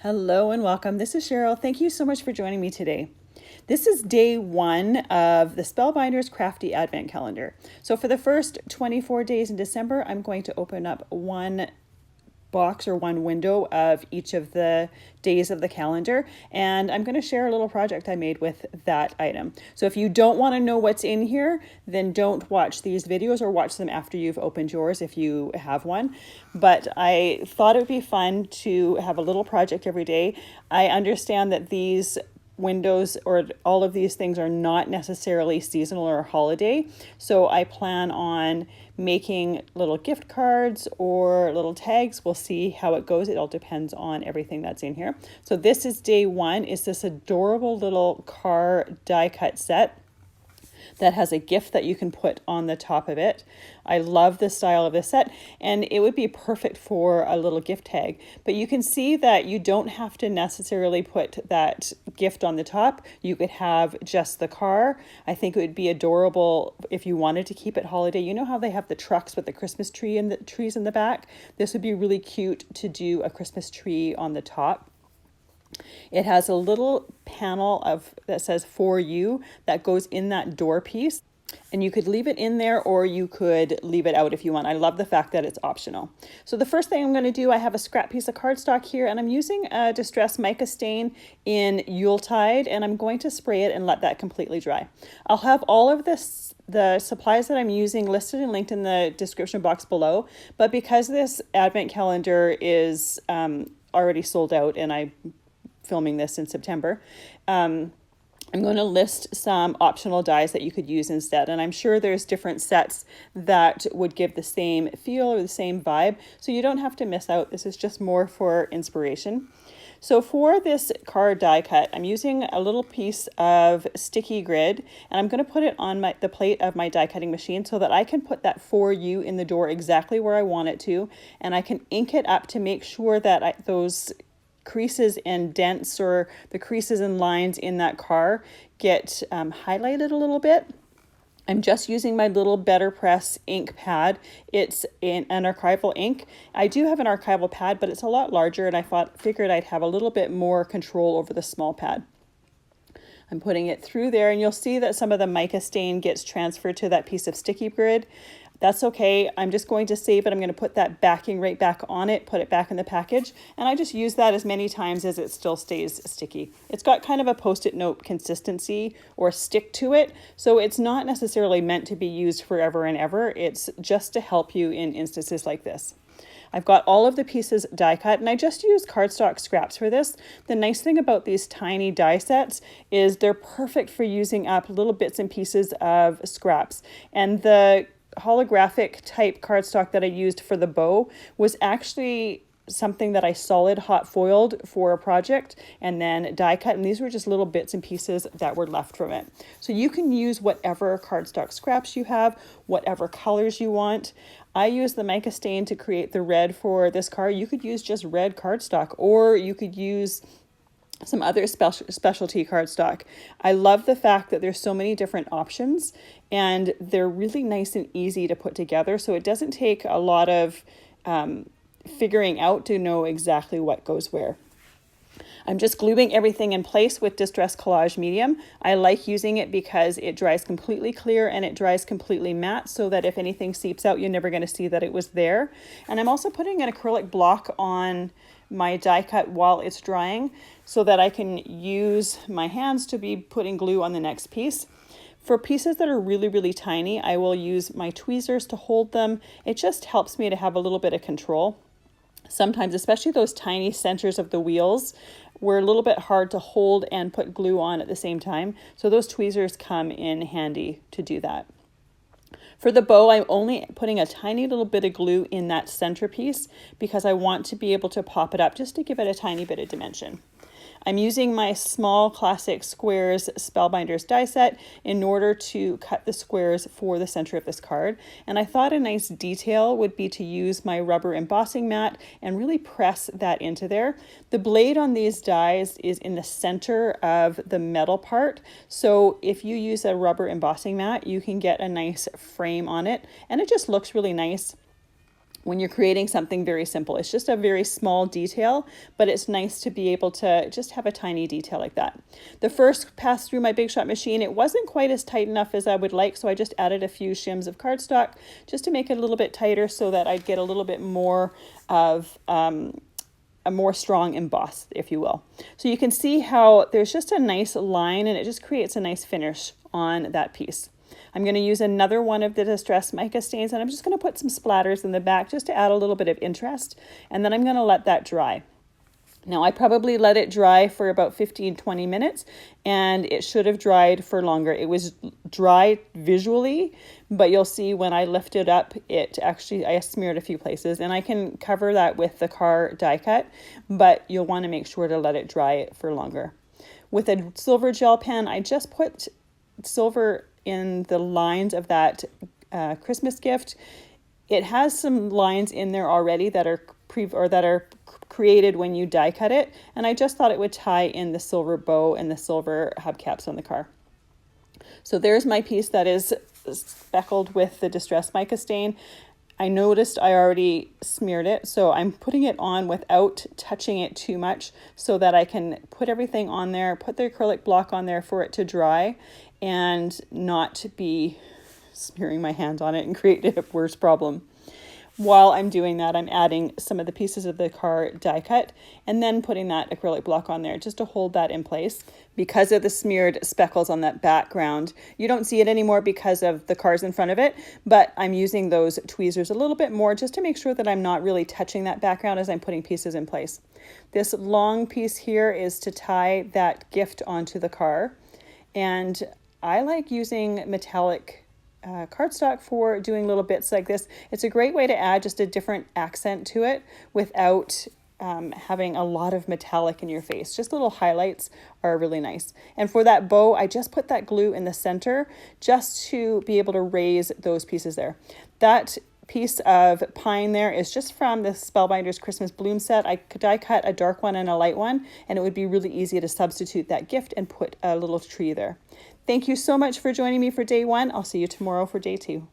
Hello and welcome. This is Cheryl. Thank you so much for joining me today. This is day one of the Spellbinders Crafty Advent Calendar. So for the first 24 days in December, I'm going to open up one box or one window of each of the days of the calendar, and I'm going to share a little project I made with that item. So if you don't want to know what's in here, then don't watch these videos or watch them after you've opened yours if you have one. But I thought it would be fun to have a little project every day. I understand that these windows or all of these things are not necessarily seasonal or holiday. So I plan on making little gift cards or little tags. We'll see how it goes. It all depends on everything that's in here. So this is day one. It's this adorable little car die cut set that has a gift that you can put on the top of it. I love the style of this set, and it would be perfect for a little gift tag. But you can see that you don't have to necessarily put that gift on the top. You could have just the car. I think it would be adorable if you wanted to keep it holiday. You know how they have the trucks with the Christmas tree and the trees in the back? This would be really cute to do a Christmas tree on the top. It has a little panel that says "For You" that goes in that door piece, and you could leave it in there or you could leave it out if you want. I love the fact that it's optional. So the first thing I'm going to do, I have a scrap piece of cardstock here, and I'm using a Distress mica stain in Yuletide, and I'm going to spray it and let that completely dry. I'll have all of the supplies that I'm using listed and linked in the description box below, but because this advent calendar is already sold out and I'm filming this in September, I'm going to list some optional dies that you could use instead. And I'm sure there's different sets that would give the same feel or the same vibe, so you don't have to miss out. This is just more for inspiration. So for this card die cut, I'm using a little piece of sticky grid, and I'm going to put it on the plate of my die cutting machine so that I can put that "For You" in the door exactly where I want it to, and I can ink it up to make sure that those creases and dents or the creases and lines in that car get highlighted a little bit. I'm just using my little Better Press ink pad. It's an archival ink. I do have an archival pad, but it's a lot larger, and I figured I'd have a little bit more control over the small pad. I'm putting it through there, and you'll see that some of the mica stain gets transferred to that piece of sticky grid. That's okay. I'm just going to save it. I'm going to put that backing right back on it, put it back in the package, and I just use that as many times as it still stays sticky. It's got kind of a Post-it note consistency or stick to it, so it's not necessarily meant to be used forever and ever. It's just to help you in instances like this. I've got all of the pieces die cut, and I just use cardstock scraps for this. The nice thing about these tiny die sets is they're perfect for using up little bits and pieces of scraps. And the holographic type cardstock that I used for the bow was actually something that I solid hot foiled for a project and then die cut, and these were just little bits and pieces that were left from it. So you can use whatever cardstock scraps you have, whatever colors you want. I use the mica stain to create the red for this card. You could use just red cardstock, or you could use some other specialty cardstock. I love the fact that there's so many different options, and they're really nice and easy to put together, so it doesn't take a lot of figuring out to know exactly what goes where. I'm just gluing everything in place with Distress Collage Medium. I like using it because it dries completely clear and it dries completely matte, so that if anything seeps out, you're never going to see that it was there. And I'm also putting an acrylic block on my die cut while it's drying so that I can use my hands to be putting glue on the next piece. For pieces that are really, really tiny, I will use my tweezers to hold them. It just helps me to have a little bit of control. Sometimes, especially those tiny centers of the wheels, were a little bit hard to hold and put glue on at the same time. So those tweezers come in handy to do that. For the bow, I'm only putting a tiny little bit of glue in that centerpiece because I want to be able to pop it up just to give it a tiny bit of dimension. I'm using my small classic squares Spellbinders die set in order to cut the squares for the center of this card. And I thought a nice detail would be to use my rubber embossing mat and really press that into there. The blade on these dies is in the center of the metal part. So if you use a rubber embossing mat, you can get a nice frame on it, and it just looks really nice. when you're creating something very simple. It's just a very small detail, but it's nice to be able to just have a tiny detail like that. The first pass through my Big Shot machine, it wasn't quite as tight enough as I would like, so I just added a few shims of cardstock just to make it a little bit tighter so that I'd get a little bit more of a more strong emboss, if you will. So you can see how there's just a nice line and it just creates a nice finish on that piece. I'm going to use another one of the Distress mica stains, and I'm just going to put some splatters in the back just to add a little bit of interest, and then I'm going to let that dry. Now, I probably let it dry for about 15-20 minutes, and it should have dried for longer. It was dry visually, but you'll see when I lift it up, I smeared a few places, and I can cover that with the car die cut, but you'll want to make sure to let it dry for longer. With a silver gel pen, I just put silver in the lines of that Christmas gift. It has some lines in there already that are created when you die cut it, and I just thought it would tie in the silver bow and the silver hubcaps on the car. So there's my piece that is speckled with the Distress mica stain. I noticed I already smeared it, so I'm putting it on without touching it too much so that I can put everything on there, put the acrylic block on there for it to dry and not be smearing my hands on it and create a worse problem. While I'm doing that, I'm adding some of the pieces of the car die cut and then putting that acrylic block on there just to hold that in place. Because of the smeared speckles on that background, you don't see it anymore because of the cars in front of it, but I'm using those tweezers a little bit more just to make sure that I'm not really touching that background as I'm putting pieces in place. This long piece here is to tie that gift onto the car, and I like using metallic cardstock for doing little bits like this. It's a great way to add just a different accent to it without having a lot of metallic in your face. Just little highlights are really nice. And for that bow, I just put that glue in the center just to be able to raise those pieces there. That piece of pine there is just from the Spellbinders Christmas Bloom set. I die cut a dark one and a light one, and it would be really easy to substitute that gift and put a little tree there. Thank you so much for joining me for day one. I'll see you tomorrow for day two.